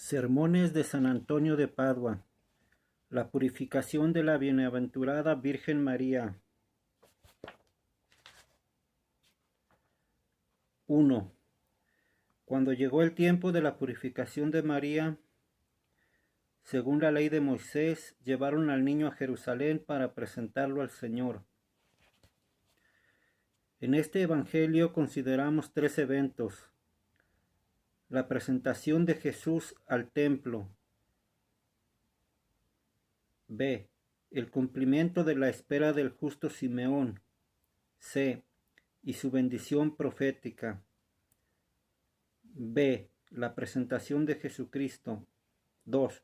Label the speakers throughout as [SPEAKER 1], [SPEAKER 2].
[SPEAKER 1] Sermones de San Antonio de Padua. La purificación de la bienaventurada Virgen María. 1. Cuando llegó el tiempo de la purificación de María, según la ley de Moisés, llevaron al niño a Jerusalén para presentarlo al Señor. En este evangelio consideramos 3 eventos: la presentación de Jesús al templo. B. El cumplimiento de la espera del justo Simeón. C. Y su bendición profética. B. La presentación de Jesucristo. 2.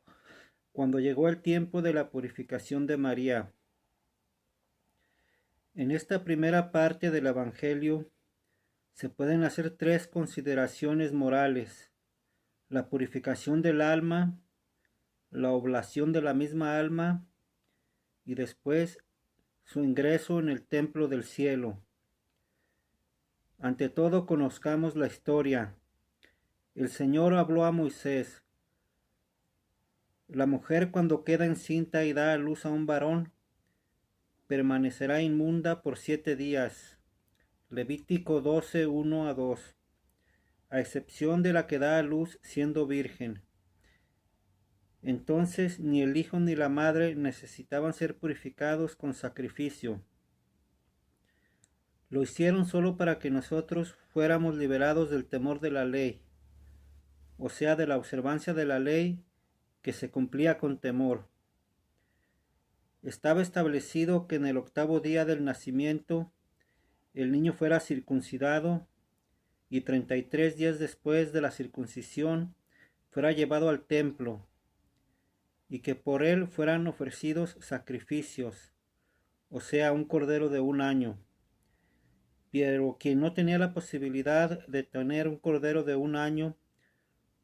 [SPEAKER 1] Cuando llegó el tiempo de la purificación de María. En esta primera parte del Evangelio se pueden hacer 3 consideraciones morales: la purificación del alma, la oblación de la misma alma y después su ingreso en el templo del cielo. Ante todo, conozcamos la historia. El Señor habló a Moisés: la mujer, cuando queda encinta y da a luz a un varón, permanecerá inmunda por 7 días. Levítico 12, 1 a 2. A excepción de la que da a luz siendo virgen. Entonces ni el hijo ni la madre necesitaban ser purificados con sacrificio. Lo hicieron solo para que nosotros fuéramos liberados del temor de la ley, o sea, de la observancia de la ley que se cumplía con temor. Estaba establecido que en el 8º día del nacimiento el niño fuera circuncidado y 33 días después de la circuncisión fuera llevado al templo y que por él fueran ofrecidos sacrificios, o sea, un cordero de 1 año. Pero quien no tenía la posibilidad de tener un cordero de 1 año,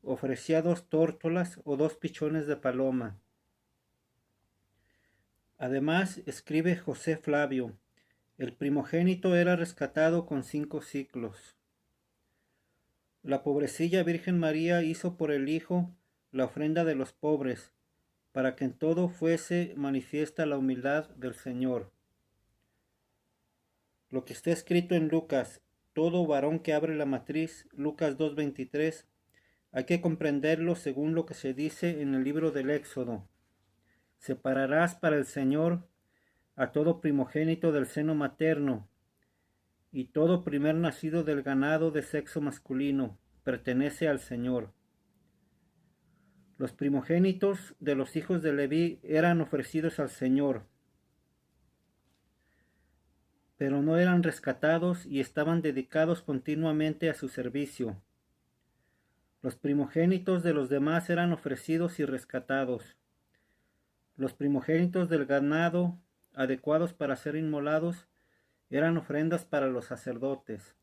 [SPEAKER 1] ofrecía 2 tórtolas o 2 pichones de paloma. Además, escribe José Flavio, el primogénito era rescatado con 5 siclos. La pobrecilla Virgen María hizo por el Hijo la ofrenda de los pobres, para que en todo fuese manifiesta la humildad del Señor. Lo que está escrito en Lucas: todo varón que abre la matriz, Lucas 2:23, hay que comprenderlo según lo que se dice en el libro del Éxodo: separarás para el Señor a todo primogénito del seno materno, y todo primer nacido del ganado de sexo masculino pertenece al Señor. Los primogénitos de los hijos de Leví eran ofrecidos al Señor, pero no eran rescatados y estaban dedicados continuamente a su servicio. Los primogénitos de los demás eran ofrecidos y rescatados. Los primogénitos del ganado, adecuados para ser inmolados, eran ofrendas para los sacerdotes.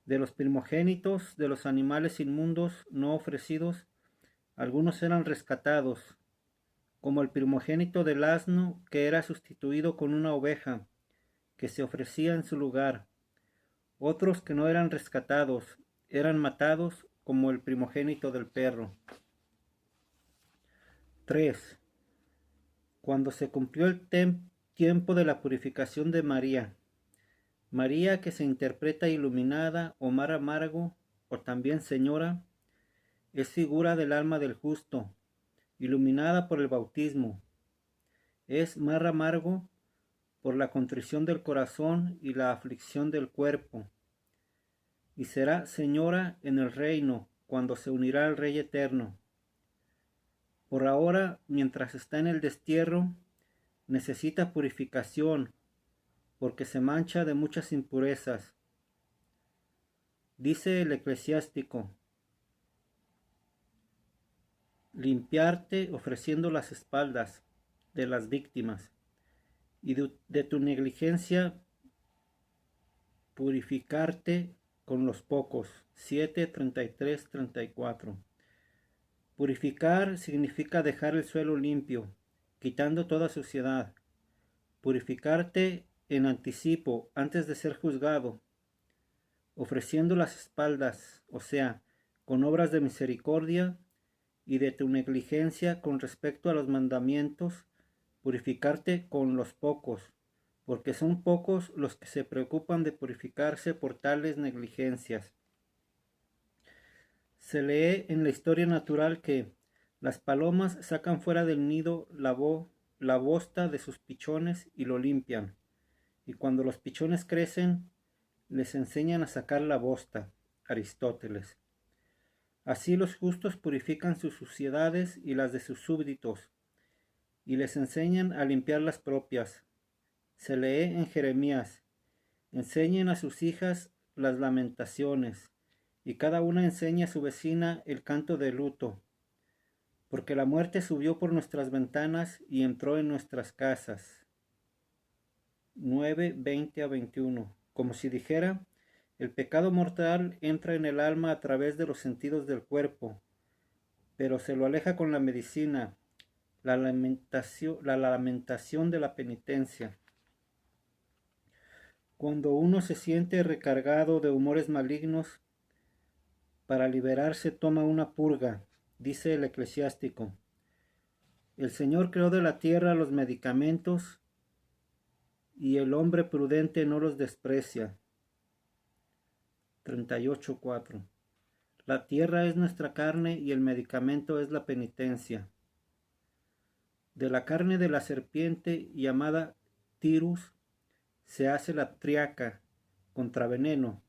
[SPEAKER 1] De los primogénitos de los animales inmundos no ofrecidos, algunos eran rescatados, como el primogénito del asno, que era sustituido con una oveja, que se ofrecía en su lugar. Otros que no eran rescatados, eran matados, como el primogénito del perro. 3. Cuando se cumplió el tiempo de la purificación de María. María, que se interpreta iluminada o mar amargo, o también señora, es figura del alma del justo, iluminada por el bautismo. Es mar amargo por la contrición del corazón y la aflicción del cuerpo. Y será señora en el reino, cuando se unirá al Rey eterno. Por ahora, mientras está en el destierro, necesita purificación, porque se mancha de muchas impurezas. Dice el eclesiástico: limpiarte ofreciendo las espaldas de las víctimas, y de tu negligencia purificarte con los pocos. 7:33-34. Purificar significa dejar el suelo limpio, quitando toda suciedad. Purificarte en anticipo, antes de ser juzgado, ofreciendo las espaldas, o sea, con obras de misericordia y de tu negligencia con respecto a los mandamientos, purificarte con los pocos, porque son pocos los que se preocupan de purificarse por tales negligencias. Se lee en la historia natural que las palomas sacan fuera del nido la bosta de sus pichones y lo limpian, y cuando los pichones crecen, les enseñan a sacar la bosta. Aristóteles. Así los justos purifican sus suciedades y las de sus súbditos, y les enseñan a limpiar las propias. Se lee en Jeremías: enseñen a sus hijas las lamentaciones, y cada una enseña a su vecina el canto de luto, porque la muerte subió por nuestras ventanas y entró en nuestras casas. 9:20-21. Como si dijera: el pecado mortal entra en el alma a través de los sentidos del cuerpo, pero se lo aleja con la medicina, la lamentación de la penitencia. Cuando uno se siente recargado de humores malignos, para liberarse toma una purga, dice el eclesiástico. El Señor creó de la tierra los medicamentos y el hombre prudente no los desprecia. 38:4. La tierra es nuestra carne y el medicamento es la penitencia. De la carne de la serpiente llamada tirus se hace la triaca, contraveneno,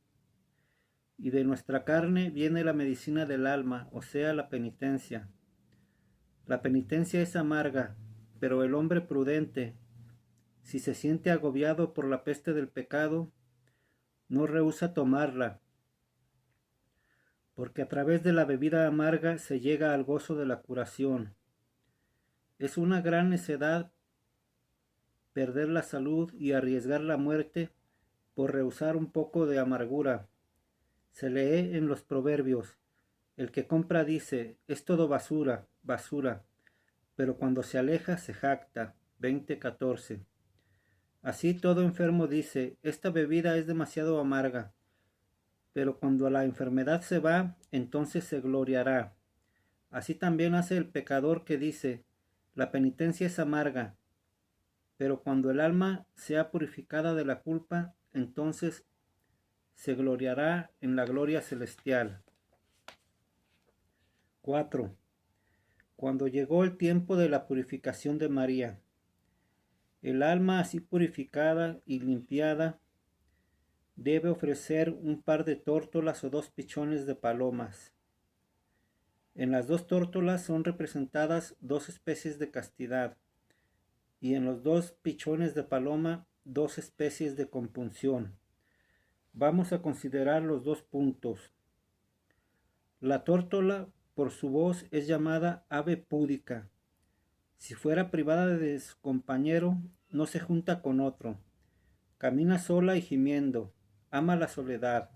[SPEAKER 1] y de nuestra carne viene la medicina del alma, o sea, la penitencia. La penitencia es amarga, pero el hombre prudente, si se siente agobiado por la peste del pecado, no rehúsa tomarla, porque a través de la bebida amarga se llega al gozo de la curación. Es una gran necedad perder la salud y arriesgar la muerte por rehusar un poco de amargura. Se lee en los proverbios: el que compra dice, es todo basura, basura, pero cuando se aleja se jacta. 20:14. Así todo enfermo dice, esta bebida es demasiado amarga, pero cuando la enfermedad se va, entonces se gloriará. Así también hace el pecador que dice, la penitencia es amarga, pero cuando el alma sea purificada de la culpa, entonces se gloriará en la gloria celestial. 4. Cuando llegó el tiempo de la purificación de María, el alma así purificada y limpiada debe ofrecer un par de tórtolas o 2 pichones de palomas. En las 2 tórtolas son representadas 2 especies de castidad, y en los 2 pichones de paloma 2 especies de compunción. Vamos a considerar los 2 puntos. La tórtola, por su voz, es llamada ave púdica. Si fuera privada de su compañero, no se junta con otro. Camina sola y gimiendo, ama la soledad.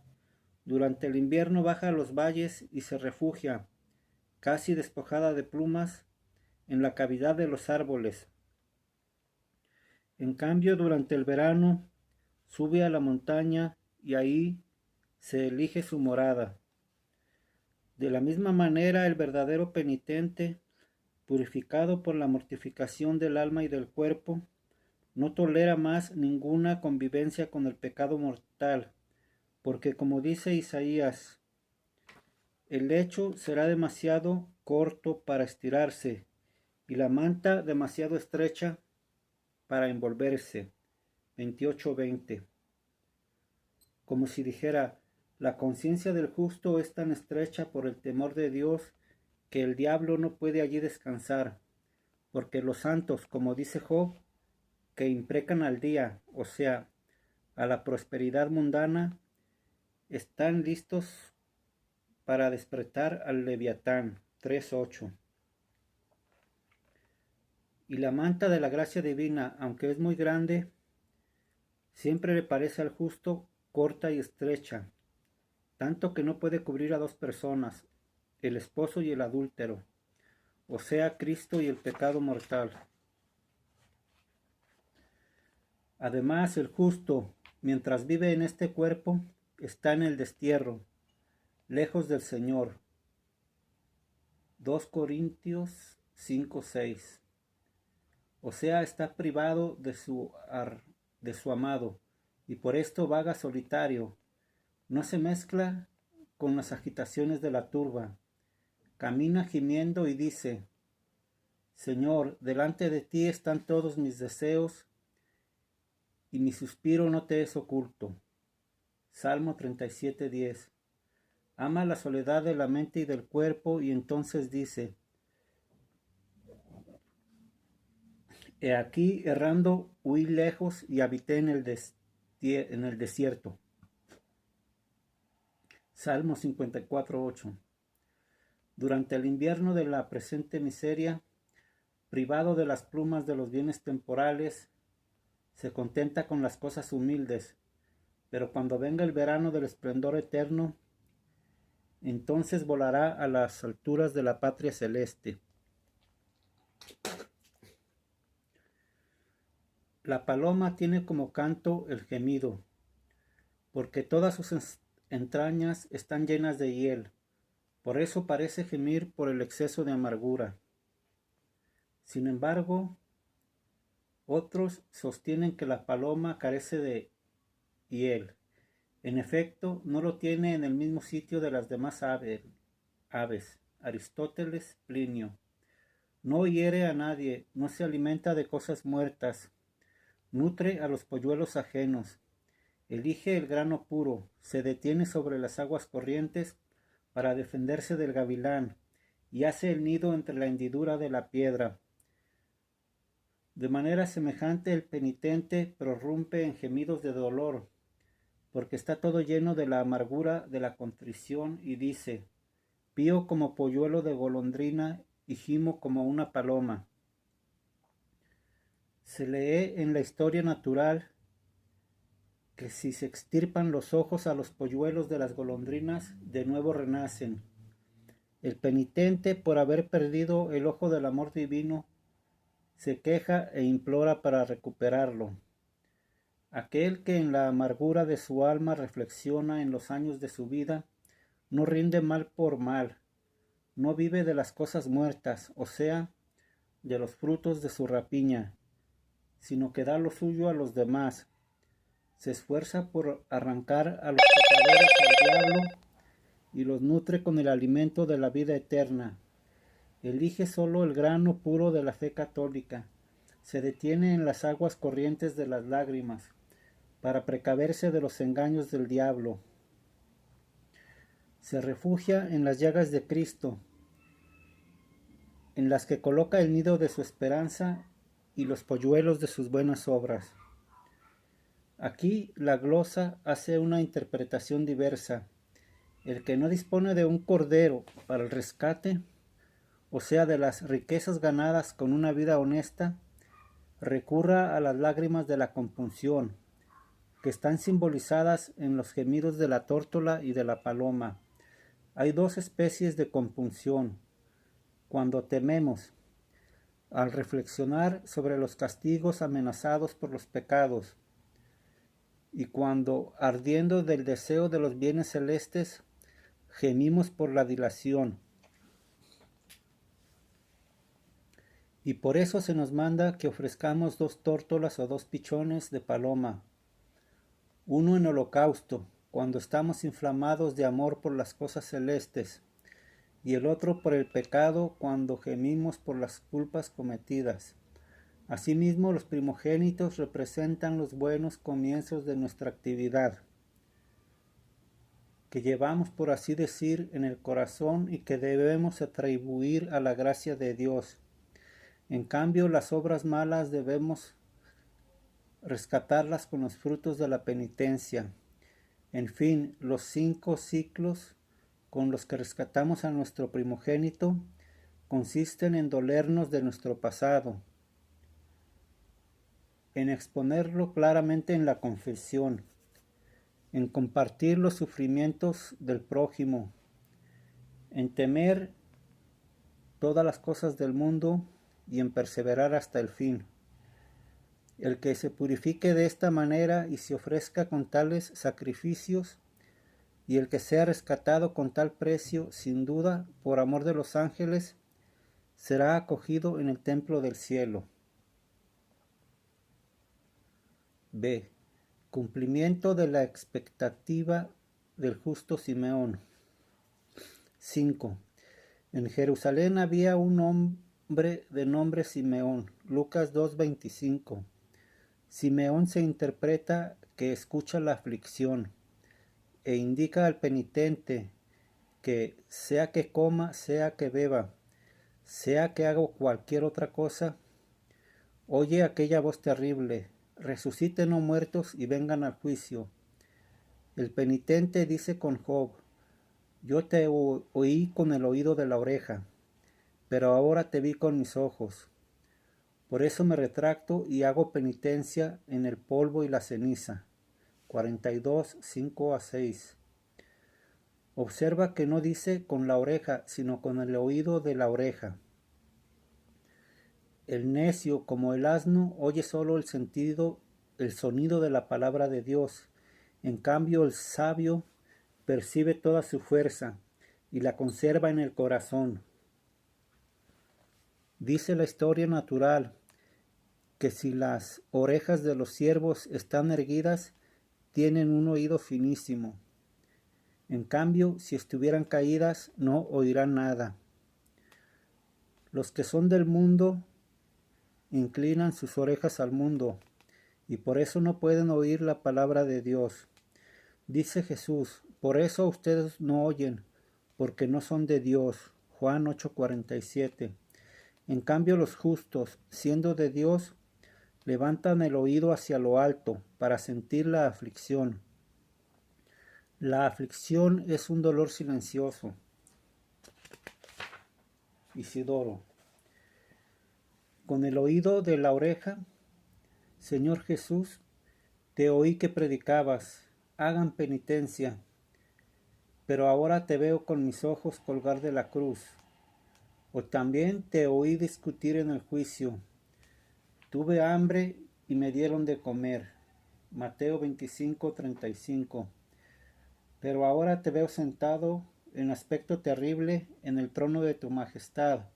[SPEAKER 1] Durante el invierno baja a los valles y se refugia, casi despojada de plumas, en la cavidad de los árboles. En cambio, durante el verano, sube a la montaña y ahí se elige su morada. De la misma manera, el verdadero penitente, purificado por la mortificación del alma y del cuerpo, no tolera más ninguna convivencia con el pecado mortal, porque como dice Isaías, el lecho será demasiado corto para estirarse y la manta demasiado estrecha para envolverse. 28:20. Como si dijera, la conciencia del justo es tan estrecha por el temor de Dios que el diablo no puede allí descansar, porque los santos, como dice Job, que imprecan al día, o sea, a la prosperidad mundana, están listos para despertar al Leviatán. 3:8. Y la manta de la gracia divina, aunque es muy grande, siempre le parece al justo corta y estrecha, tanto que no puede cubrir a 2 personas, el esposo y el adúltero, o sea, Cristo y el pecado mortal. Además, el justo, mientras vive en este cuerpo, está en el destierro, lejos del Señor. 2 Corintios 5:6. O sea, está privado de su amado, y por esto vaga solitario. No se mezcla con las agitaciones de la turba. Camina gimiendo y dice: Señor, delante de ti están todos mis deseos, y mi suspiro no te es oculto. Salmo 37:10. Ama la soledad de la mente y del cuerpo, y entonces dice: He aquí, errando, huí lejos y habité en el desierto. Salmo 54:8. Durante el invierno de la presente miseria, privado de las plumas de los bienes temporales, se contenta con las cosas humildes, pero cuando venga el verano del esplendor eterno, entonces volará a las alturas de la patria celeste. La paloma tiene como canto el gemido, porque todas sus entrañas están llenas de hiel, por eso parece gemir por el exceso de amargura. Sin embargo, otros sostienen que la paloma carece de hiel. En efecto, no lo tiene en el mismo sitio de las demás aves. Aristóteles, Plinio. No hiere a nadie, no se alimenta de cosas muertas, nutre a los polluelos ajenos, elige el grano puro, se detiene sobre las aguas corrientes para defenderse del gavilán, y hace el nido entre la hendidura de la piedra. De manera semejante el penitente prorrumpe en gemidos de dolor, porque está todo lleno de la amargura de la contrición, y dice: Pío como polluelo de golondrina y gimo como una paloma. Se lee en la historia natural que si se extirpan los ojos a los polluelos de las golondrinas, de nuevo renacen. El penitente, por haber perdido el ojo del amor divino, se queja e implora para recuperarlo. Aquel que en la amargura de su alma reflexiona en los años de su vida, no rinde mal por mal, no vive de las cosas muertas, o sea, de los frutos de su rapiña, sino que da lo suyo a los demás. Se esfuerza por arrancar a los pecadores al diablo y los nutre con el alimento de la vida eterna. Elige solo el grano puro de la fe católica. Se detiene en las aguas corrientes de las lágrimas para precaverse de los engaños del diablo. Se refugia en las llagas de Cristo, en las que coloca el nido de su esperanza y los polluelos de sus buenas obras. Aquí la glosa hace una interpretación diversa. El que no dispone de un cordero para el rescate, o sea, de las riquezas ganadas con una vida honesta, recurra a las lágrimas de la compunción, que están simbolizadas en los gemidos de la tórtola y de la paloma. Hay dos especies de compunción: cuando tememos, al reflexionar sobre los castigos amenazados por los pecados, y cuando, ardiendo del deseo de los bienes celestes, gemimos por la dilación. Y por eso se nos manda que ofrezcamos 2 tórtolas o 2 pichones de paloma, uno en holocausto, cuando estamos inflamados de amor por las cosas celestes, y el otro por el pecado, cuando gemimos por las culpas cometidas. Asimismo, los primogénitos representan los buenos comienzos de nuestra actividad, que llevamos, por así decir, en el corazón y que debemos atribuir a la gracia de Dios. En cambio, las obras malas debemos rescatarlas con los frutos de la penitencia. En fin, los 5 ciclos con los que rescatamos a nuestro primogénito consisten en dolernos de nuestro pasado, en exponerlo claramente en la confesión, en compartir los sufrimientos del prójimo, en temer todas las cosas del mundo y en perseverar hasta el fin. El que se purifique de esta manera y se ofrezca con tales sacrificios y el que sea rescatado con tal precio, sin duda, por amor de los ángeles, será acogido en el templo del cielo. B. Cumplimiento de la expectativa del justo Simeón. 5. En Jerusalén había un hombre de nombre Simeón. Lucas 2:25. Simeón se interpreta que escucha la aflicción e indica al penitente que sea que coma, sea que beba, sea que haga cualquier otra cosa, oye aquella voz terrible: resuciten, oh muertos, y vengan al juicio. El penitente dice con Job: yo te oí con el oído de la oreja, pero ahora te vi con mis ojos. Por eso me retracto y hago penitencia en el polvo y la ceniza. 42, 5-6. Observa que no dice con la oreja, sino con el oído de la oreja. El necio, como el asno, oye solo el sonido de la palabra de Dios. En cambio, el sabio percibe toda su fuerza y la conserva en el corazón. Dice la historia natural que si las orejas de los siervos están erguidas, tienen un oído finísimo. En cambio, si estuvieran caídas, no oirán nada. Los que son del mundo inclinan sus orejas al mundo, y por eso no pueden oír la palabra de Dios. Dice Jesús: por eso ustedes no oyen, porque no son de Dios. Juan 8:47. En cambio, los justos, siendo de Dios, levantan el oído hacia lo alto para sentir la aflicción. La aflicción es un dolor silencioso. Isidoro. Con el oído de la oreja, Señor Jesús, te oí que predicabas: hagan penitencia, pero ahora te veo con mis ojos colgar de la cruz. O también te oí discutir en el juicio: tuve hambre y me dieron de comer. Mateo 25:35. Pero ahora te veo sentado en aspecto terrible en el trono de tu majestad,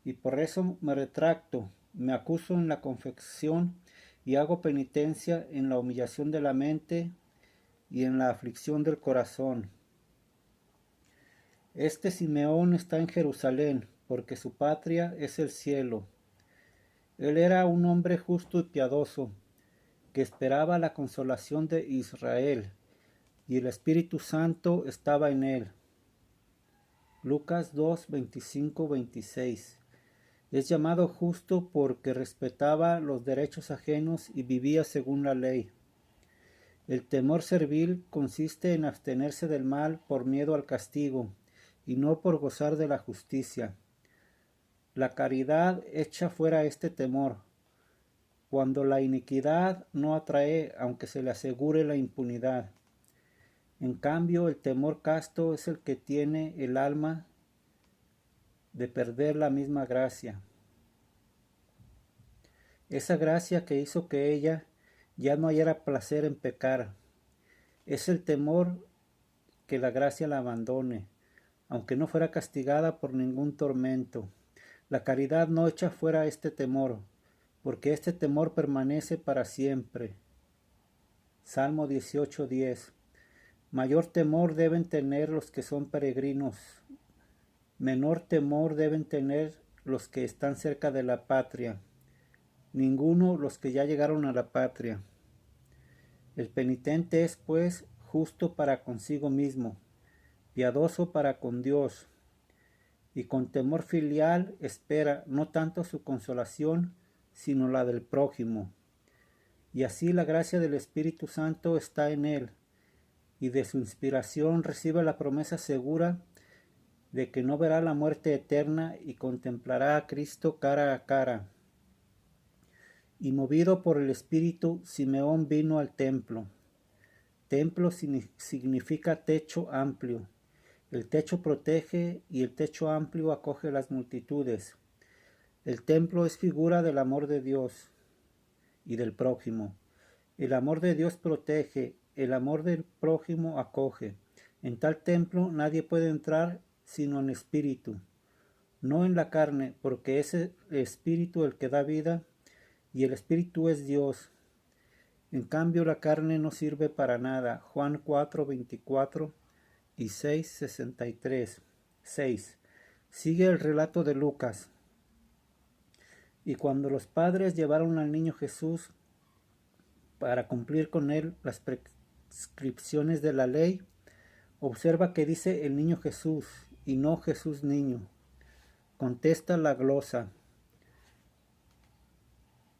[SPEAKER 1] y por eso me retracto, me acuso en la confesión y hago penitencia en la humillación de la mente y en la aflicción del corazón. Este Simeón está en Jerusalén, porque su patria es el cielo. Él era un hombre justo y piadoso, que esperaba la consolación de Israel, y el Espíritu Santo estaba en él. Lucas 2:25-26. Es llamado justo porque respetaba los derechos ajenos y vivía según la ley. El temor servil consiste en abstenerse del mal por miedo al castigo, y no por gozar de la justicia. La caridad echa fuera este temor, cuando la iniquidad no atrae, aunque se le asegure la impunidad. En cambio, el temor casto es el que tiene el alma de perder la misma gracia. Esa gracia que hizo que ella ya no hallara placer en pecar. Es el temor que la gracia la abandone, aunque no fuera castigada por ningún tormento. La caridad no echa fuera este temor, porque este temor permanece para siempre. Salmo 18:10. Mayor temor deben tener los que son peregrinos. Menor temor deben tener los que están cerca de la patria. Ninguno los que ya llegaron a la patria. El penitente es, pues, justo para consigo mismo, piadoso para con Dios, y con temor filial espera no tanto su consolación, sino la del prójimo. Y así la gracia del Espíritu Santo está en él, y de su inspiración recibe la promesa segura de que no verá la muerte eterna y contemplará a Cristo cara a cara. Y movido por el Espíritu, Simeón vino al templo. Templo significa techo amplio. El techo protege y el techo amplio acoge las multitudes. El templo es figura del amor de Dios y del prójimo. El amor de Dios protege, el amor del prójimo acoge. En tal templo nadie puede entrar sino en espíritu, no en la carne, porque es el espíritu el que da vida, y el espíritu es Dios. En cambio la carne no sirve para nada. Juan 4:24 y 6:63. 6. Sigue el relato de Lucas. Y cuando los padres llevaron al niño Jesús para cumplir con él las prescripciones de la ley, observa que dice el niño Jesús y no Jesús niño. Contesta la glosa.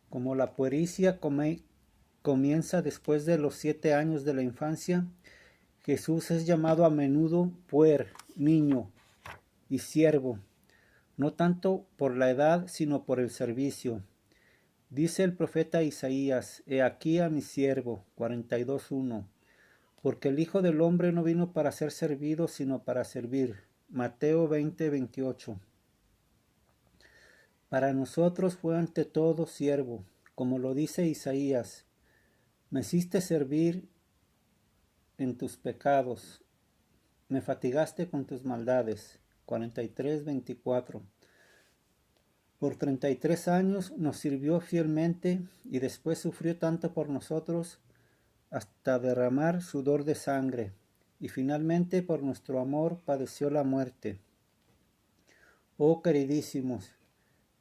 [SPEAKER 1] Como la puericia comienza después de los 7 años de la infancia, Jesús es llamado a menudo puer, niño, y siervo, no tanto por la edad, sino por el servicio. Dice el profeta Isaías: He aquí a mi siervo, 42:1, porque el Hijo del Hombre no vino para ser servido, sino para servir. Mateo 20:28. Para nosotros fue ante todo siervo, como lo dice Isaías: Me hiciste servir en tus pecados, me fatigaste con tus maldades. 43:24. Por 33 años nos sirvió fielmente y después sufrió tanto por nosotros hasta derramar sudor de sangre, y finalmente por nuestro amor padeció la muerte. Oh queridísimos,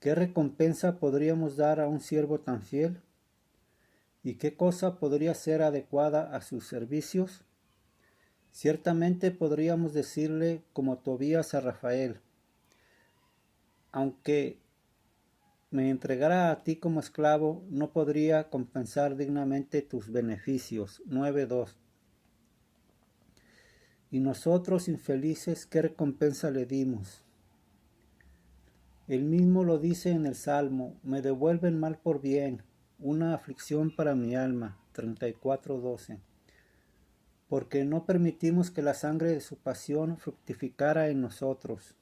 [SPEAKER 1] ¿qué recompensa podríamos dar a un siervo tan fiel? ¿Y qué cosa podría ser adecuada a sus servicios? Ciertamente podríamos decirle como Tobías a Rafael: aunque me entregara a ti como esclavo, no podría compensar dignamente tus beneficios. 9:2. Y nosotros, infelices, ¿qué recompensa le dimos? Él mismo lo dice en el Salmo: me devuelven mal por bien, una aflicción para mi alma. 34:12. Porque no permitimos que la sangre de su pasión fructificara en nosotros.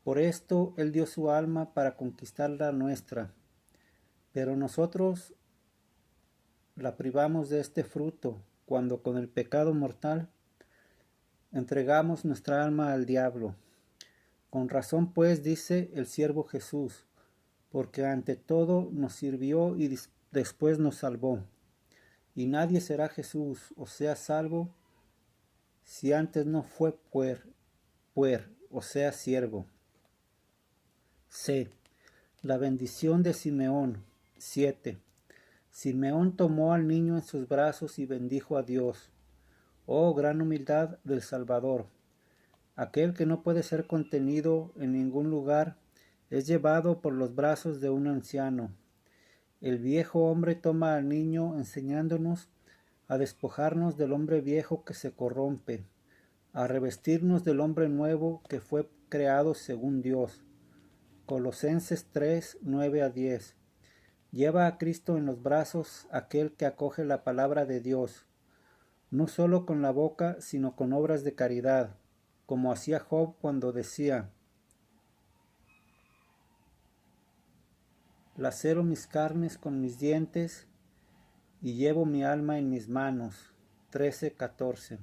[SPEAKER 1] Por esto Él dio su alma para conquistar la nuestra, pero nosotros la privamos de este fruto cuando con el pecado mortal entregamos nuestra alma al diablo. Con razón pues dice el siervo Jesús: porque ante todo nos sirvió y después nos salvó. Y nadie será Jesús, o sea, salvo, si antes no fue puer, o sea, siervo. C. La bendición de Simeón. 7. Simeón tomó al niño en sus brazos y bendijo a Dios. Oh, gran humildad del Salvador. Aquel que no puede ser contenido en ningún lugar es llevado por los brazos de un anciano. El viejo hombre toma al niño, enseñándonos a despojarnos del hombre viejo que se corrompe, a revestirnos del hombre nuevo que fue creado según Dios. Colosenses 3, 9-10. Lleva a Cristo en los brazos aquel que acoge la palabra de Dios, no solo con la boca, sino con obras de caridad, como hacía Job cuando decía: lacero mis carnes con mis dientes y llevo mi alma en mis manos. 13:14.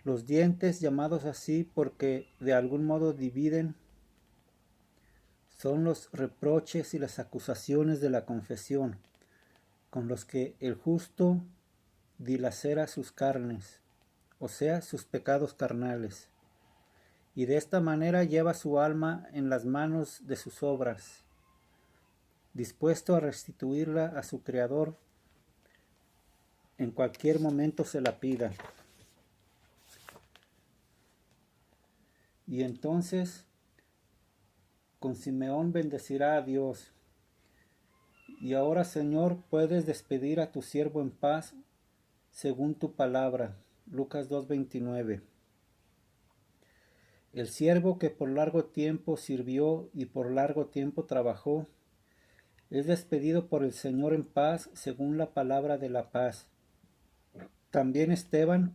[SPEAKER 1] Los dientes, llamados así porque de algún modo dividen, son los reproches y las acusaciones de la confesión, con los que el justo dilacera sus carnes, o sea, sus pecados carnales, y de esta manera lleva su alma en las manos de sus obras, dispuesto a restituirla a su Creador en cualquier momento se la pida. Y entonces con Simeón bendecirá a Dios. Y ahora, Señor, puedes despedir a tu siervo en paz, según tu palabra. Lucas 2:29. El siervo que por largo tiempo sirvió y por largo tiempo trabajó, es despedido por el Señor en paz, según la palabra de la paz. También Esteban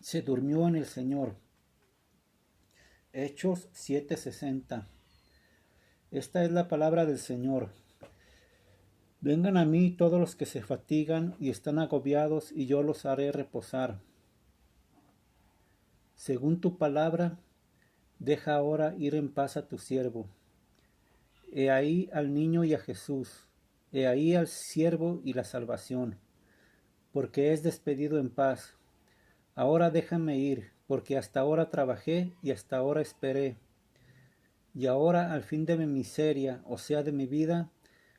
[SPEAKER 1] se durmió en el Señor. Hechos 7:60. Esta es la palabra del Señor. Vengan a mí todos los que se fatigan y están agobiados, y yo los haré reposar. Según tu palabra, deja ahora ir en paz a tu siervo. He ahí al niño y a Jesús, he ahí al siervo y la salvación, porque es despedido en paz. Ahora déjame ir, porque hasta ahora trabajé y hasta ahora esperé. Y ahora, al fin de mi miseria, o sea, de mi vida,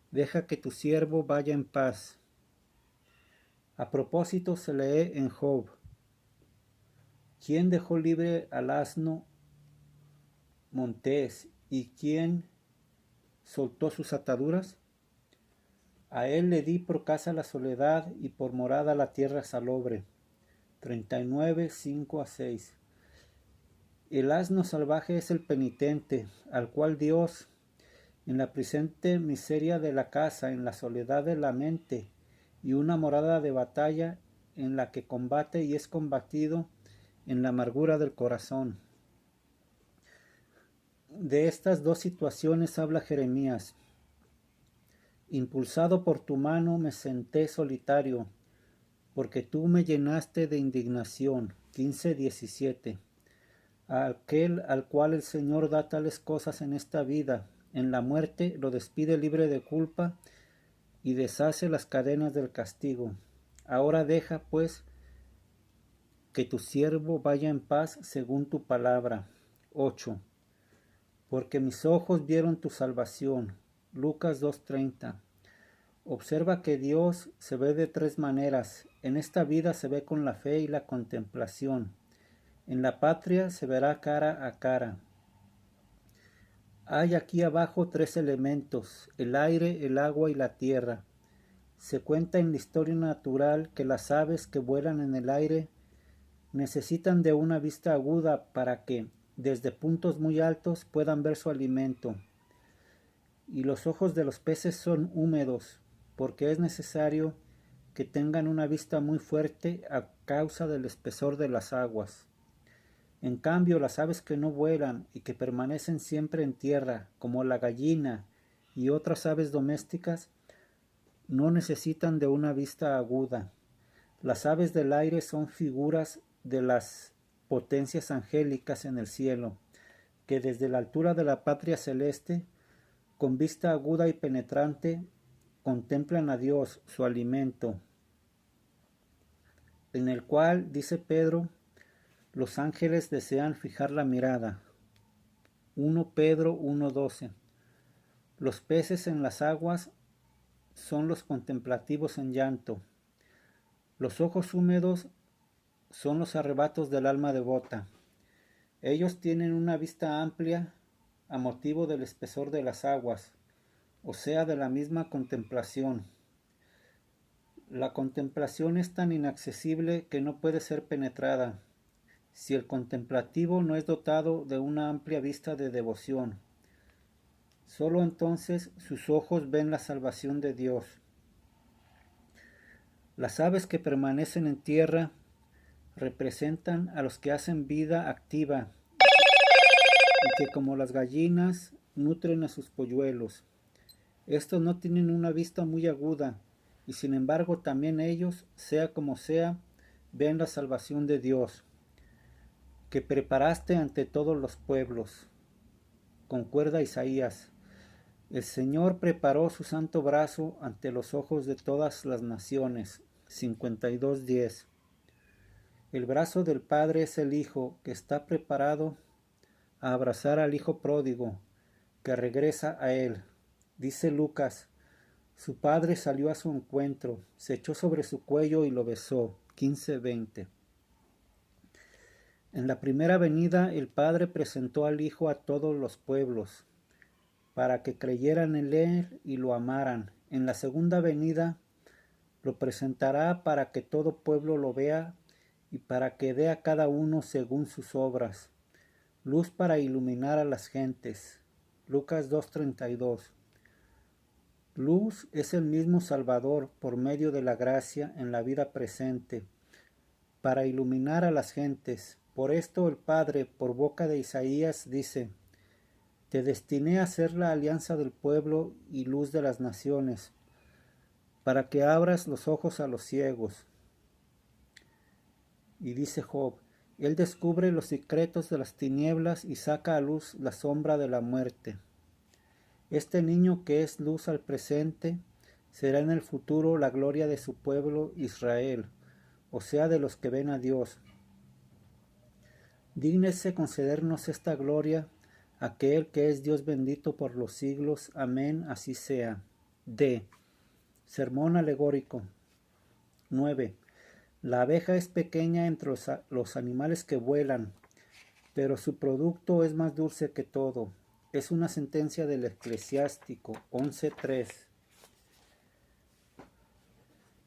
[SPEAKER 1] deja que tu siervo vaya en paz. A propósito se lee en Job: ¿quién dejó libre al asno montés y quién soltó sus ataduras? A él le di por casa la soledad y por morada la tierra salobre. 39, 5-6. El asno salvaje es el penitente, al cual Dios, en la presente miseria de la casa, en la soledad de la mente, y una morada de batalla en la que combate y es combatido en la amargura del corazón. De estas dos situaciones habla Jeremías. Impulsado por tu mano me senté solitario, porque tú me llenaste de indignación. 15:17. A aquel al cual el Señor da tales cosas en esta vida, en la muerte lo despide libre de culpa y deshace las cadenas del castigo. Ahora deja, pues, que tu siervo vaya en paz según tu palabra. 8. Porque mis ojos vieron tu salvación. Lucas 2:30. Observa que Dios se ve de tres maneras. En esta vida se ve con la fe y la contemplación. En la patria se verá cara a cara. Hay aquí abajo tres elementos: el aire, el agua y la tierra. Se cuenta en la historia natural que las aves que vuelan en el aire necesitan de una vista aguda para que, desde puntos muy altos, puedan ver su alimento. Y los ojos de los peces son húmedos, porque es necesario que tengan una vista muy fuerte a causa del espesor de las aguas. En cambio, las aves que no vuelan y que permanecen siempre en tierra, como la gallina y otras aves domésticas, no necesitan de una vista aguda. Las aves del aire son figuras de las potencias angélicas en el cielo, que desde la altura de la patria celeste, con vista aguda y penetrante, contemplan a Dios, su alimento, en el cual, dice Pedro, los ángeles desean fijar la mirada. 1 Pedro 1:12. Los peces en las aguas son los contemplativos en llanto. Los ojos húmedos son los arrebatos del alma devota. Ellos tienen una vista amplia a motivo del espesor de las aguas, o sea, de la misma contemplación. La contemplación es tan inaccesible que no puede ser penetrada, si el contemplativo no es dotado de una amplia vista de devoción. Solo entonces sus ojos ven la salvación de Dios. Las aves que permanecen en tierra representan a los que hacen vida activa y que, como las gallinas, nutren a sus polluelos. Estos no tienen una vista muy aguda, y sin embargo también ellos, sea como sea, ven la salvación de Dios, que preparaste ante todos los pueblos. Concuerda Isaías: el Señor preparó su santo brazo ante los ojos de todas las naciones. 52:10. El brazo del Padre es el Hijo, que está preparado a abrazar al Hijo pródigo, que regresa a él. Dice Lucas: su padre salió a su encuentro, se echó sobre su cuello y lo besó. 15:20. En la primera venida el Padre presentó al Hijo a todos los pueblos, para que creyeran en él y lo amaran. En la segunda venida lo presentará para que todo pueblo lo vea y para que dé a cada uno según sus obras. Luz para iluminar a las gentes. Lucas 2:32. Luz es el mismo Salvador por medio de la gracia en la vida presente, para iluminar a las gentes. Por esto el Padre, por boca de Isaías, dice: te destiné a ser la alianza del pueblo y luz de las naciones, para que abras los ojos a los ciegos. Y dice Job: Él descubre los secretos de las tinieblas y saca a luz la sombra de la muerte. Este niño que es luz al presente, será en el futuro la gloria de su pueblo Israel, o sea, de los que ven a Dios. Dígnese concedernos esta gloria, aquel que es Dios bendito por los siglos. Amén, así sea. D. Sermón alegórico. 9. La abeja es pequeña entre los animales que vuelan, pero su producto es más dulce que todo. Es una sentencia del Eclesiástico 11:3.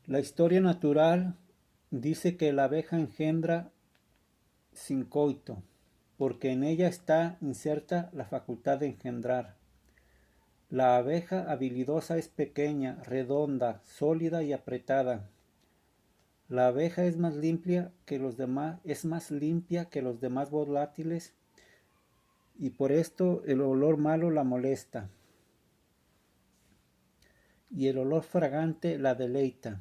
[SPEAKER 1] La historia natural dice que la abeja engendra sin coito, porque en ella está inserta la facultad de engendrar. La abeja habilidosa es pequeña, redonda, sólida y apretada. La abeja es más limpia que los demás volátiles, y por esto el olor malo la molesta, y el olor fragante la deleita.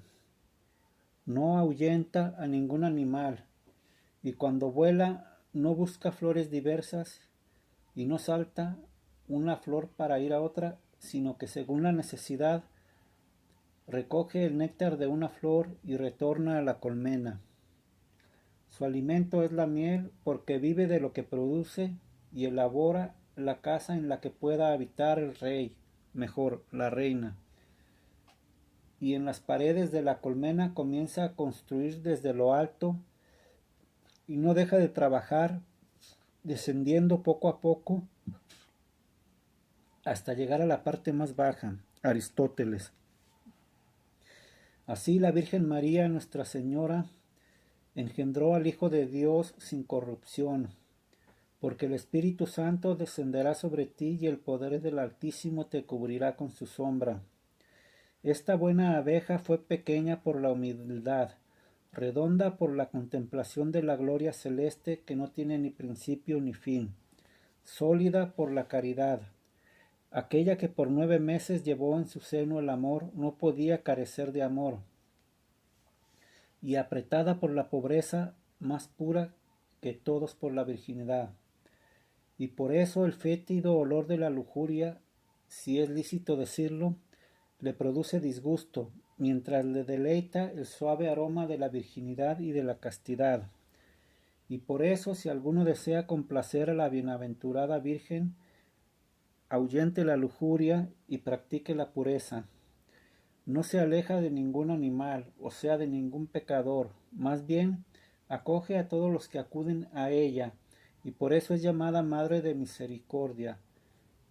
[SPEAKER 1] No ahuyenta a ningún animal, y cuando vuela no busca flores diversas, y no salta una flor para ir a otra, sino que según la necesidad recoge el néctar de una flor y retorna a la colmena. Su alimento es la miel, porque vive de lo que produce y elabora la casa en la que pueda habitar el rey, mejor, la reina. Y en las paredes de la colmena comienza a construir desde lo alto y no deja de trabajar, descendiendo poco a poco hasta llegar a la parte más baja. Aristóteles. Así la Virgen María, Nuestra Señora, engendró al Hijo de Dios sin corrupción, porque el Espíritu Santo descenderá sobre ti y el poder del Altísimo te cubrirá con su sombra. Esta buena abeja fue pequeña por la humildad, redonda por la contemplación de la gloria celeste que no tiene ni principio ni fin, sólida por la caridad. Aquella que por 9 meses llevó en su seno el amor no podía carecer de amor, y apretada por la pobreza, más pura que todos por la virginidad. Y por eso el fétido olor de la lujuria, si es lícito decirlo, le produce disgusto, mientras le deleita el suave aroma de la virginidad y de la castidad. Y por eso, si alguno desea complacer a la bienaventurada Virgen, ahuyente la lujuria y practique la pureza. No se aleja de ningún animal, o sea, de ningún pecador, más bien acoge a todos los que acuden a ella, y por eso es llamada Madre de Misericordia,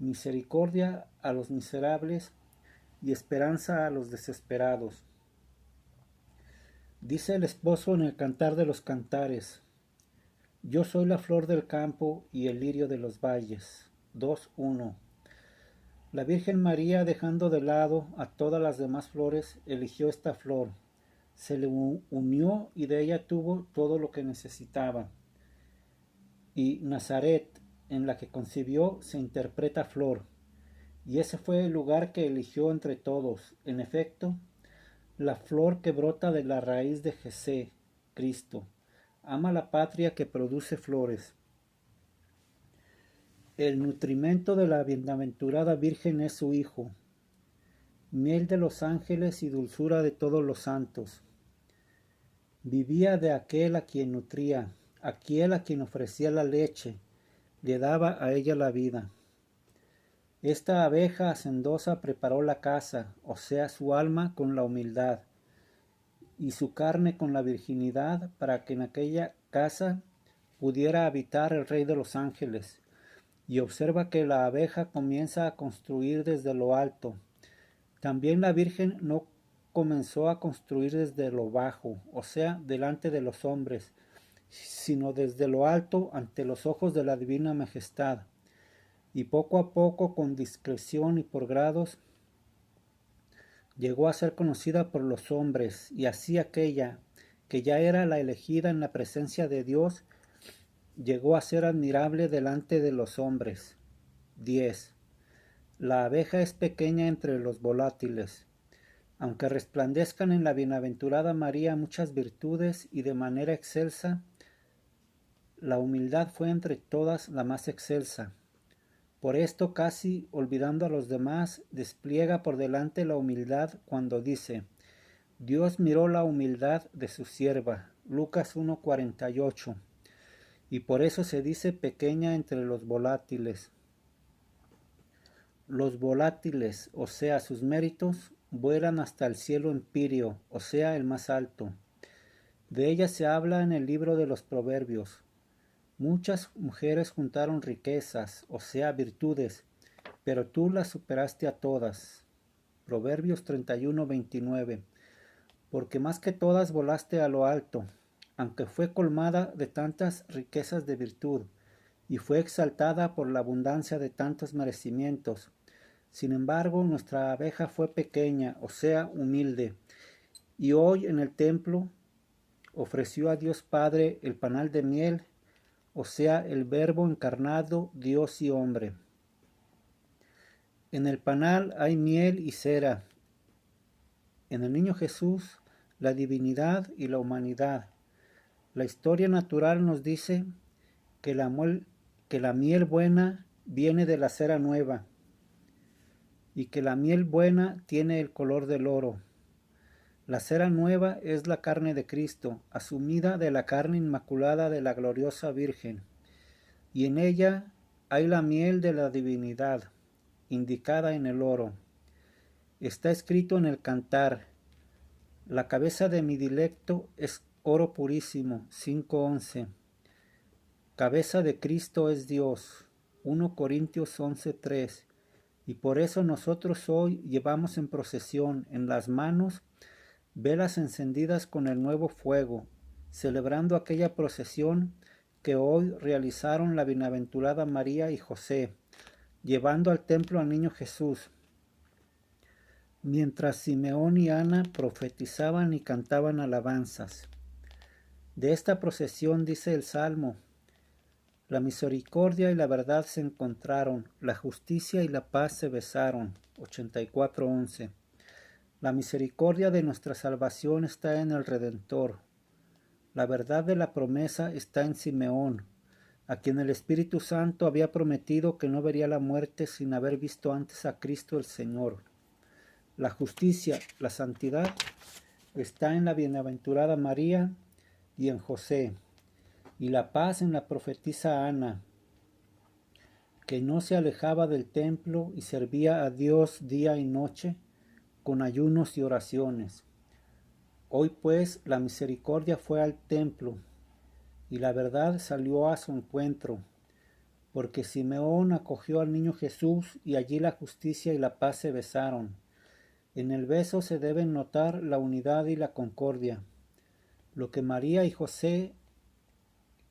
[SPEAKER 1] misericordia a los miserables y esperanza a los desesperados. Dice el esposo en el Cantar de los Cantares: yo soy la flor del campo y el lirio de los valles. 2:1. La Virgen María, dejando de lado a todas las demás flores, eligió esta flor, se le unió y de ella tuvo todo lo que necesitaba. Y Nazaret, en la que concibió, se interpreta flor, y ese fue el lugar que eligió entre todos. En efecto, la flor que brota de la raíz de Jesé, Cristo, ama la patria que produce flores. El nutrimento de la bienaventurada Virgen es su Hijo, miel de los ángeles y dulzura de todos los santos. Vivía de aquel a quien nutría, aquel a quien ofrecía la leche, le daba a ella la vida. Esta abeja hacendosa preparó la casa, o sea, su alma con la humildad, y su carne con la virginidad, para que en aquella casa pudiera habitar el Rey de los ángeles. Y observa que la abeja comienza a construir desde lo alto. También la Virgen no comenzó a construir desde lo bajo, o sea, delante de los hombres, sino desde lo alto ante los ojos de la divina majestad. Y poco a poco, con discreción y por grados, llegó a ser conocida por los hombres, y así aquella, que ya era la elegida en la presencia de Dios, llegó a ser admirable delante de los hombres. 10. La abeja es pequeña entre los volátiles. Aunque resplandezcan en la bienaventurada María muchas virtudes y de manera excelsa, la humildad fue entre todas la más excelsa. Por esto, casi olvidando a los demás, despliega por delante la humildad cuando dice: Dios miró la humildad de su sierva. Lucas 1:48. Y por eso se dice pequeña entre los volátiles. Los volátiles, o sea, sus méritos, vuelan hasta el cielo empíreo, o sea, el más alto. De ella se habla en el libro de los Proverbios. Muchas mujeres juntaron riquezas, o sea, virtudes, pero tú las superaste a todas. Proverbios 31:29. Porque más que todas volaste a lo alto, aunque fue colmada de tantas riquezas de virtud, y fue exaltada por la abundancia de tantos merecimientos. Sin embargo, nuestra abeja fue pequeña, o sea, humilde, y hoy en el templo ofreció a Dios Padre el panal de miel, o sea, el Verbo encarnado, Dios y hombre. En el panal hay miel y cera. En el niño Jesús, la divinidad y la humanidad. La historia natural nos dice que la miel buena viene de la cera nueva y que la miel buena tiene el color del oro. La cera nueva es la carne de Cristo, asumida de la carne inmaculada de la gloriosa Virgen, y en ella hay la miel de la divinidad, indicada en el oro. Está escrito en el Cantar: la cabeza de mi dilecto es oro purísimo, 5:11. Cabeza de Cristo es Dios, 1 Corintios 11:3. Y por eso nosotros hoy llevamos en procesión en las manos velas encendidas con el nuevo fuego, celebrando aquella procesión que hoy realizaron la bienaventurada María y José, llevando al templo al niño Jesús, mientras Simeón y Ana profetizaban y cantaban alabanzas. De esta procesión dice el Salmo: la misericordia y la verdad se encontraron, la justicia y la paz se besaron. 84:11. La misericordia de nuestra salvación está en el Redentor. La verdad de la promesa está en Simeón, a quien el Espíritu Santo había prometido que no vería la muerte sin haber visto antes a Cristo el Señor. La justicia, la santidad, está en la bienaventurada María y en José, y la paz en la profetisa Ana, que no se alejaba del templo y servía a Dios día y noche con ayunos y oraciones. Hoy pues la misericordia fue al templo y la verdad salió a su encuentro, porque Simeón acogió al niño Jesús y allí la justicia y la paz se besaron. En el beso se deben notar la unidad y la concordia. Lo que María y José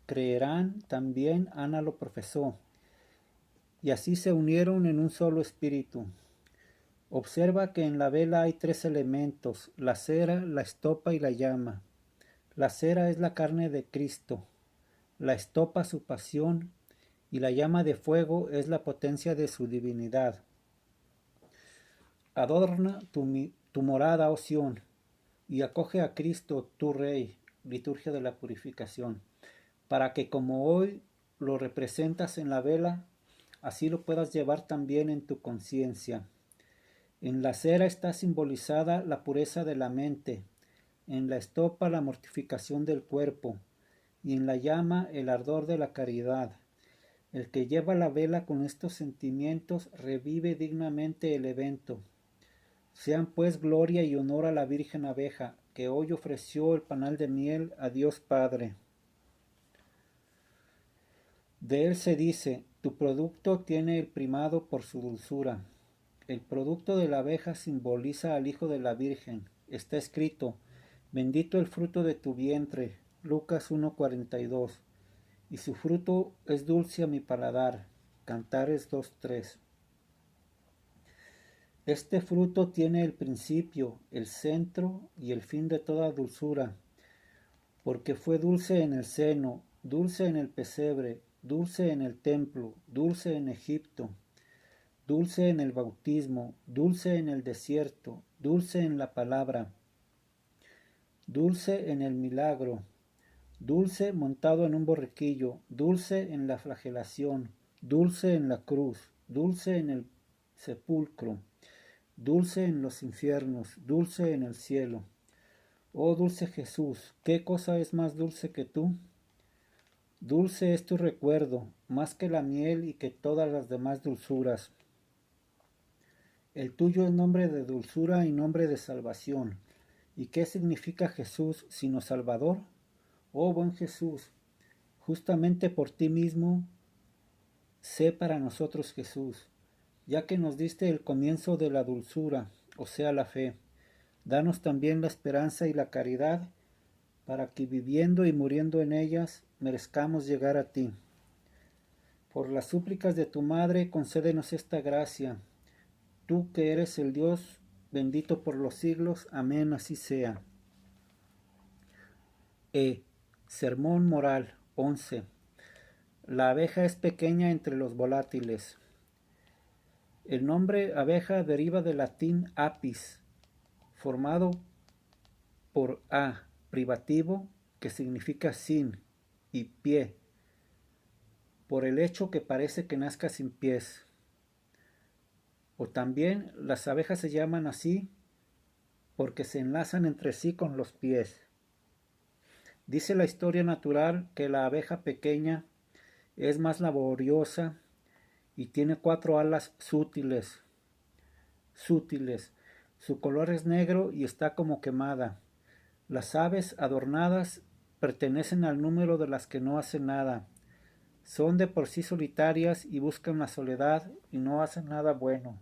[SPEAKER 1] creerán, también Ana lo profesó, y así se unieron en un solo espíritu. Observa que en la vela hay 3 elementos: la cera, la estopa y la llama. La cera es la carne de Cristo, la estopa su pasión, y la llama de fuego es la potencia de su divinidad. Adorna tu morada, oh Sión, y acoge a Cristo, tu Rey, liturgia de la purificación, para que como hoy lo representas en la vela, así lo puedas llevar también en tu conciencia. En la cera está simbolizada la pureza de la mente, en la estopa la mortificación del cuerpo, y en la llama el ardor de la caridad. El que lleva la vela con estos sentimientos revive dignamente el evento. Sean pues gloria y honor a la Virgen Abeja, que hoy ofreció el panal de miel a Dios Padre. De él se dice: tu producto tiene el primado por su dulzura. El producto de la abeja simboliza al Hijo de la Virgen. Está escrito: bendito el fruto de tu vientre. Lucas 1:42. Y su fruto es dulce a mi paladar. Cantares 2:3. Este fruto tiene el principio, el centro y el fin de toda dulzura, porque fue dulce en el seno, dulce en el pesebre, dulce en el templo, dulce en Egipto, dulce en el bautismo, dulce en el desierto, dulce en la palabra, dulce en el milagro, dulce montado en un borriquillo, dulce en la flagelación, dulce en la cruz, dulce en el sepulcro, dulce en los infiernos, dulce en el cielo. Oh dulce Jesús, ¿qué cosa es más dulce que tú? Dulce es tu recuerdo, más que la miel y que todas las demás dulzuras. El tuyo es nombre de dulzura y nombre de salvación. ¿Y qué significa Jesús sino Salvador? Oh buen Jesús, justamente por ti mismo, sé para nosotros Jesús, ya que nos diste el comienzo de la dulzura, o sea la fe. Danos también la esperanza y la caridad, para que viviendo y muriendo en ellas, merezcamos llegar a ti. Por las súplicas de tu Madre, concédenos esta gracia. Tú que eres el Dios bendito por los siglos. Amén, así sea. Sermón moral 11. La abeja es pequeña entre los volátiles. El nombre abeja deriva del latín apis, formado por a, privativo, que significa sin, y pie, por el hecho que parece que nazca sin pies. O también las abejas se llaman así porque se enlazan entre sí con los pies. Dice la historia natural que la abeja pequeña es más laboriosa y tiene 4 alas sutiles. Su color es negro y está como quemada. Las aves adornadas pertenecen al número de las que no hacen nada. Son de por sí solitarias y buscan la soledad y no hacen nada bueno.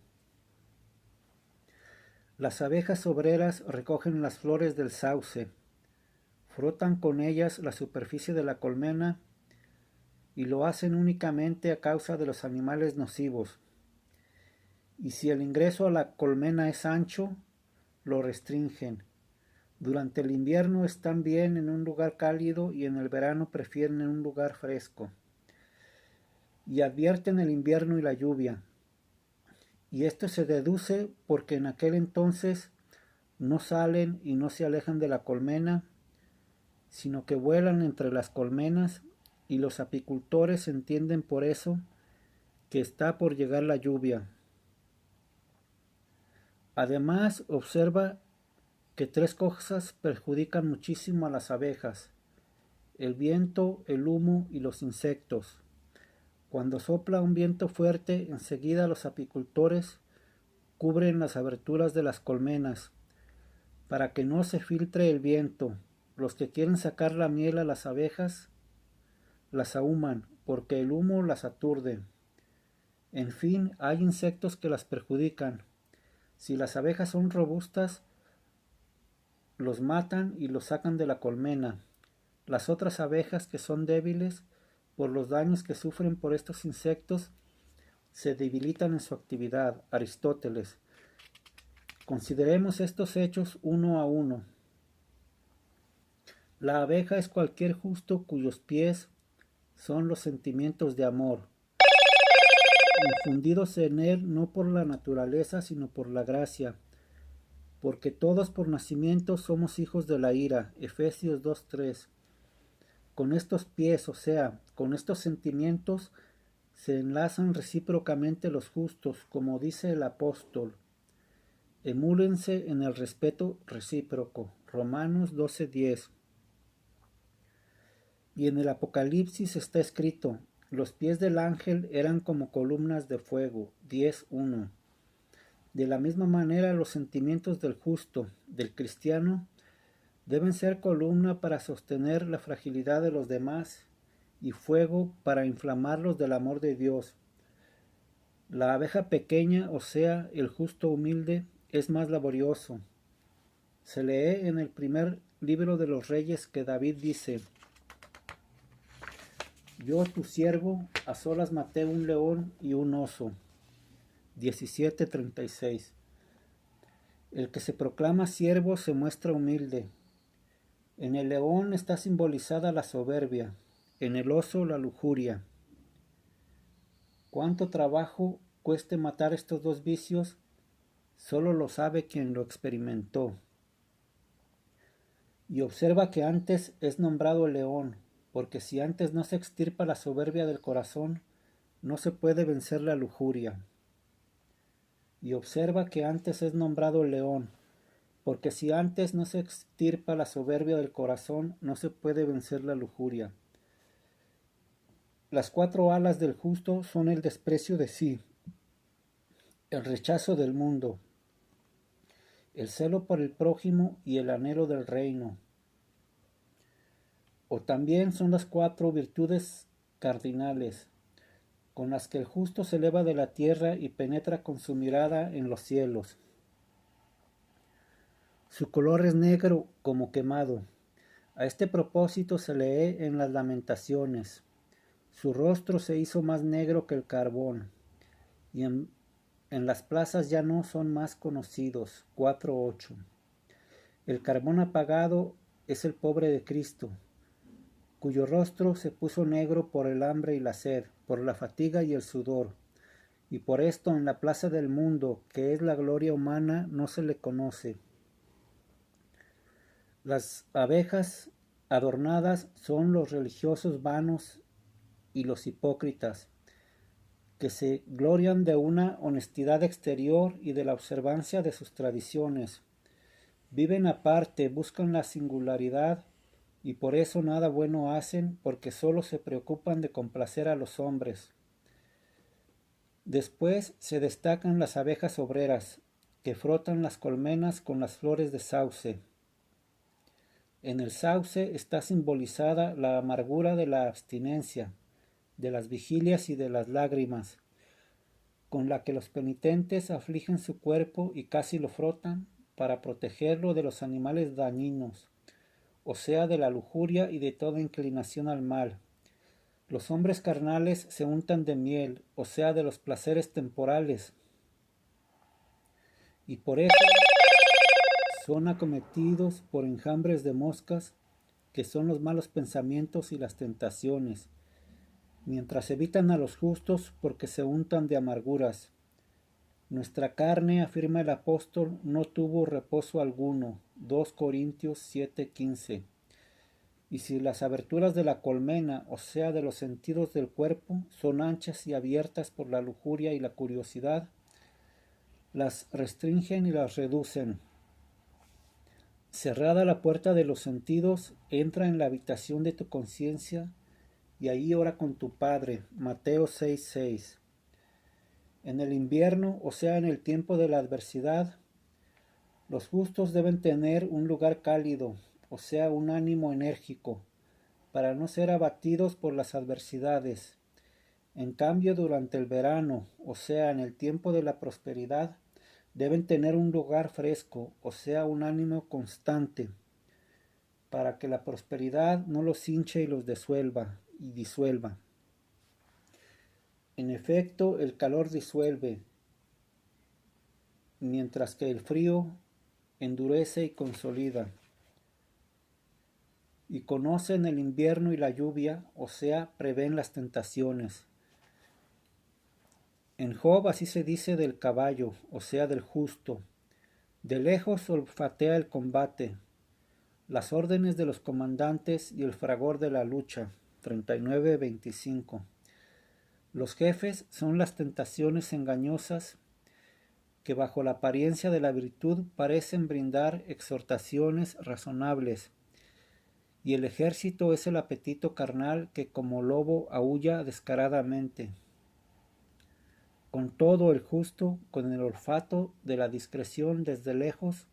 [SPEAKER 1] Las abejas obreras recogen las flores del sauce, frotan con ellas la superficie de la colmena y lo hacen únicamente a causa de los animales nocivos. Y si el ingreso a la colmena es ancho, lo restringen. Durante el invierno están bien en un lugar cálido y en el verano prefieren un lugar fresco. Y advierten el invierno y la lluvia. Y esto se deduce porque en aquel entonces no salen y no se alejan de la colmena, sino que vuelan entre las colmenas, y los apicultores entienden por eso que está por llegar la lluvia. Además, observa que 3 cosas perjudican muchísimo a las abejas: el viento, el humo y los insectos. Cuando sopla un viento fuerte, enseguida los apicultores cubren las aberturas de las colmenas para que no se filtre el viento. Los que quieren sacar la miel a las abejas las ahuman, porque el humo las aturde. En fin, hay insectos que las perjudican. Si las abejas son robustas, los matan y los sacan de la colmena. Las otras abejas que son débiles, por los daños que sufren por estos insectos, se debilitan en su actividad. Aristóteles. Consideremos estos hechos uno a uno. La abeja es cualquier justo cuyos pies son los sentimientos de amor, infundidos en él no por la naturaleza, sino por la gracia, porque todos por nacimiento somos hijos de la ira. Efesios 2:3. Con estos pies, o sea, con estos sentimientos, se enlazan recíprocamente los justos, como dice el apóstol. Emúlense en el respeto recíproco. Romanos 12:10. Y en el Apocalipsis está escrito: los pies del ángel eran como columnas de fuego. 10:1. De la misma manera, los sentimientos del justo, del cristiano, deben ser columna para sostener la fragilidad de los demás y fuego para inflamarlos del amor de Dios. La abeja pequeña, o sea, el justo humilde, es más laborioso. Se lee en el primer libro de los Reyes que David dice: yo, tu siervo, a solas maté un león y un oso. 17:36. El que se proclama siervo se muestra humilde. En el león está simbolizada la soberbia, en el oso la lujuria. Cuánto trabajo cueste matar estos 2 vicios, solo lo sabe quien lo experimentó. Y observa que antes es nombrado león, porque si antes no se extirpa la soberbia del corazón, no se puede vencer la lujuria. Y observa que antes es nombrado león, porque si antes no se extirpa la soberbia del corazón, no se puede vencer la lujuria. Las 4 alas del justo son el desprecio de sí, el rechazo del mundo, el celo por el prójimo y el anhelo del reino. O también son las 4 virtudes cardinales, con las que el justo se eleva de la tierra y penetra con su mirada en los cielos. Su color es negro como quemado. A este propósito se lee en las Lamentaciones. Su rostro se hizo más negro que el carbón, y en las plazas ya no son más conocidos. 4:8. El carbón apagado es el pobre de Cristo, cuyo rostro se puso negro por el hambre y la sed, por la fatiga y el sudor. Y por esto en la plaza del mundo, que es la gloria humana, no se le conoce. Las abejas adornadas son los religiosos vanos y los hipócritas, que se glorian de una honestidad exterior y de la observancia de sus tradiciones. Viven aparte, buscan la singularidad y por eso nada bueno hacen, porque solo se preocupan de complacer a los hombres. Después se destacan las abejas obreras, que frotan las colmenas con las flores de sauce. En el sauce está simbolizada la amargura de la abstinencia, de las vigilias y de las lágrimas, con la que los penitentes afligen su cuerpo y casi lo frotan para protegerlo de los animales dañinos, o sea, de la lujuria y de toda inclinación al mal. Los hombres carnales se untan de miel, o sea, de los placeres temporales, y por eso son acometidos por enjambres de moscas, que son los malos pensamientos y las tentaciones, mientras evitan a los justos porque se untan de amarguras. Nuestra carne, afirma el apóstol, no tuvo reposo alguno. 2 Corintios 7:15. Y si las aberturas de la colmena, o sea, de los sentidos del cuerpo, son anchas y abiertas por la lujuria y la curiosidad, las restringen y las reducen. Cerrada la puerta de los sentidos, entra en la habitación de tu conciencia y ahí ora con tu Padre. Mateo 6:6. En el invierno, o sea, en el tiempo de la adversidad, los justos deben tener un lugar cálido, o sea, un ánimo enérgico, para no ser abatidos por las adversidades. En cambio, durante el verano, o sea, en el tiempo de la prosperidad, deben tener un lugar fresco, o sea, un ánimo constante, para que la prosperidad no los hinche y los disuelva. En efecto, el calor disuelve, mientras que el frío endurece y consolida. Y conocen el invierno y la lluvia, o sea, prevén las tentaciones. En Job así se dice del caballo, o sea, del justo. De lejos olfatea el combate, las órdenes de los comandantes y el fragor de la lucha. 39:25. Los jefes son las tentaciones engañosas que bajo la apariencia de la virtud parecen brindar exhortaciones razonables, y el ejército es el apetito carnal que como lobo aúlla descaradamente. Con todo el justo, con el olfato de la discreción desde lejos,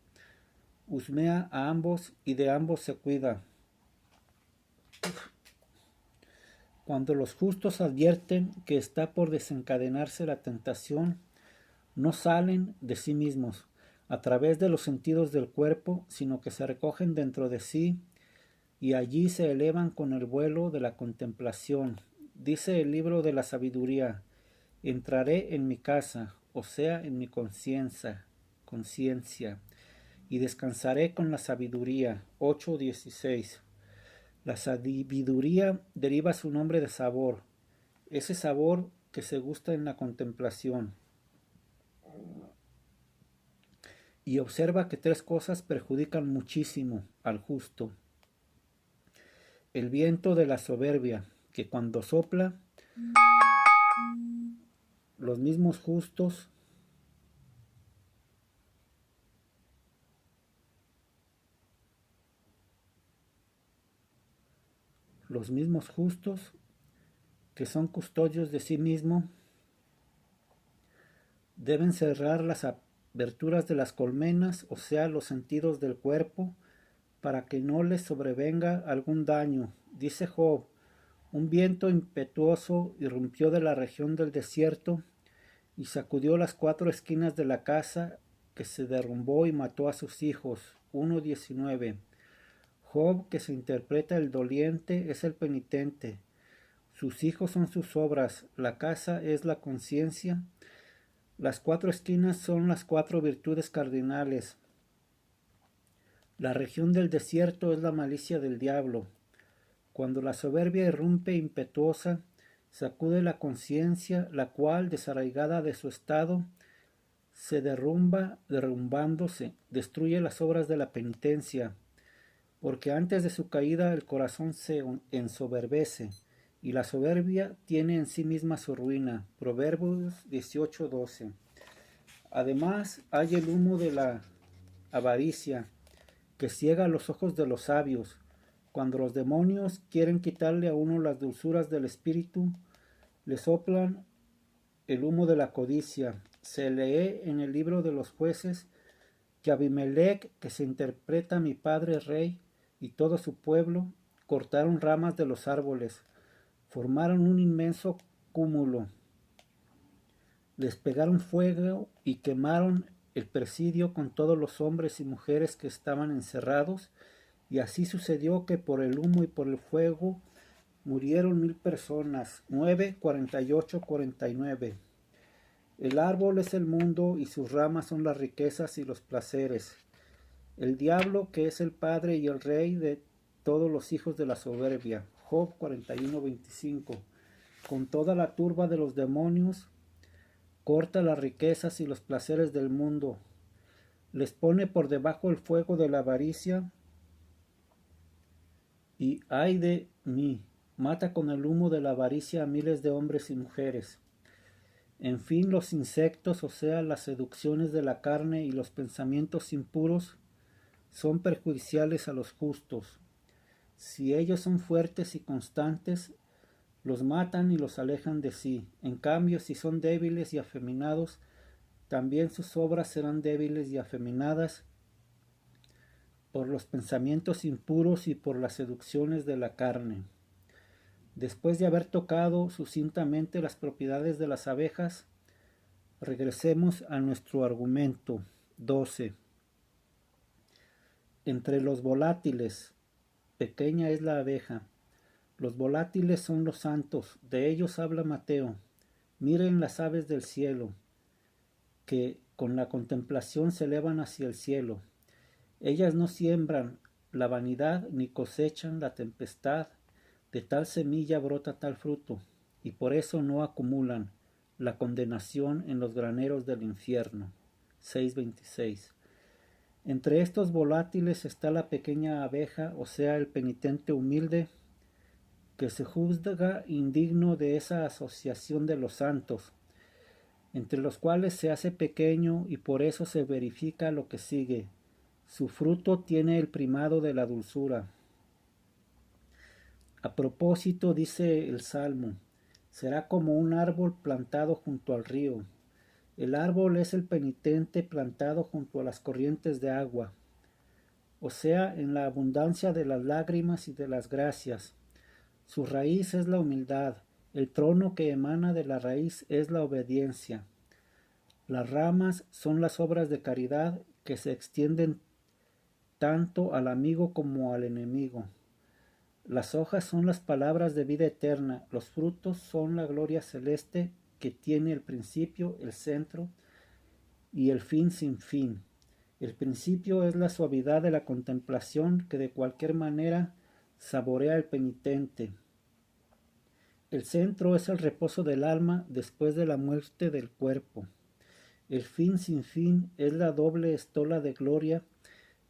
[SPEAKER 1] husmea a ambos y de ambos se cuida. Cuando los justos advierten que está por desencadenarse la tentación, no salen de sí mismos a través de los sentidos del cuerpo, sino que se recogen dentro de sí y allí se elevan con el vuelo de la contemplación. Dice el libro de la sabiduría: entraré en mi casa, o sea, en mi conciencia, y descansaré con la sabiduría. 8:16. La sabiduría deriva su nombre de sabor, ese sabor que se gusta en la contemplación. y observa que tres cosas perjudican muchísimo al justo. El viento de la soberbia, que cuando sopla, los mismos justos que son custodios de sí mismo, deben cerrar las aberturas de las colmenas, o sea, los sentidos del cuerpo, para que no les sobrevenga algún daño. Dice Job: un viento impetuoso irrumpió de la región del desierto y sacudió las cuatro esquinas de la casa, que se derrumbó y mató a sus hijos. 1:19. Job, que se interpreta el doliente, es el penitente. Sus hijos son sus obras, la casa es la conciencia. Las cuatro esquinas son las cuatro virtudes cardinales. La región del desierto es la malicia del diablo. Cuando la soberbia irrumpe impetuosa, sacude la conciencia, la cual, desarraigada de su estado, se derrumba, derrumbándose, destruye las obras de la penitencia, porque antes de su caída el corazón se ensoberbece, y la soberbia tiene en sí misma su ruina. Proverbios 18:12. Además hay el humo de la avaricia, que ciega los ojos de los sabios. Cuando los demonios quieren quitarle a uno las dulzuras del espíritu, le soplan el humo de la codicia. Se lee en el libro de los jueces que Abimelech, que se interpreta mi padre rey, y todo su pueblo, cortaron ramas de los árboles, formaron un inmenso cúmulo, les pegaron fuego y quemaron el presidio con todos los hombres y mujeres que estaban encerrados, y así sucedió que por el humo y por el fuego murieron 1000 personas. 9:48-49. El árbol es el mundo y sus ramas son las riquezas y los placeres. El diablo, que es el padre y el rey de todos los hijos de la soberbia. Job 41:25. Con toda la turba de los demonios, corta las riquezas y los placeres del mundo. Les pone por debajo el fuego de la avaricia. Y ay de mí, mata con el humo de la avaricia a miles de hombres y mujeres. En fin, los insectos, o sea, las seducciones de la carne y los pensamientos impuros, son perjudiciales a los justos. Si ellos son fuertes y constantes, los matan y los alejan de sí. En cambio, si son débiles y afeminados, también sus obras serán débiles y afeminadas por los pensamientos impuros y por las seducciones de la carne. Después de haber tocado sucintamente las propiedades de las abejas, regresemos a nuestro argumento. 12. Entre los volátiles, pequeña es la abeja. Los volátiles son los santos, de ellos habla Mateo. Miren las aves del cielo, que con la contemplación se elevan hacia el cielo. Ellas no siembran la vanidad ni cosechan la tempestad. De tal semilla brota tal fruto, y por eso no acumulan la condenación en los graneros del infierno. 6:26. Entre estos volátiles está la pequeña abeja, o sea, el penitente humilde, que se juzga indigno de esa asociación de los santos, entre los cuales se hace pequeño, y por eso se verifica lo que sigue. Su fruto tiene el primado de la dulzura. A propósito, dice el Salmo, será como un árbol plantado junto al río. El árbol es el penitente plantado junto a las corrientes de agua, o sea, en la abundancia de las lágrimas y de las gracias. Su raíz es la humildad, el trono que emana de la raíz es la obediencia. Las ramas son las obras de caridad que se extienden tanto al amigo como al enemigo. Las hojas son las palabras de vida eterna, los frutos son la gloria celeste que tiene el principio, el centro y el fin sin fin. El principio es la suavidad de la contemplación que de cualquier manera saborea el penitente. El centro es el reposo del alma después de la muerte del cuerpo. El fin sin fin es la doble estola de gloria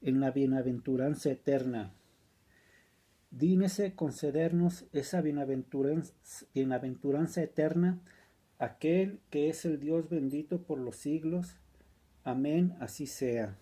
[SPEAKER 1] en la bienaventuranza eterna. Dígnese concedernos esa bienaventuranza eterna, aquel que es el Dios bendito por los siglos. Amén, así sea.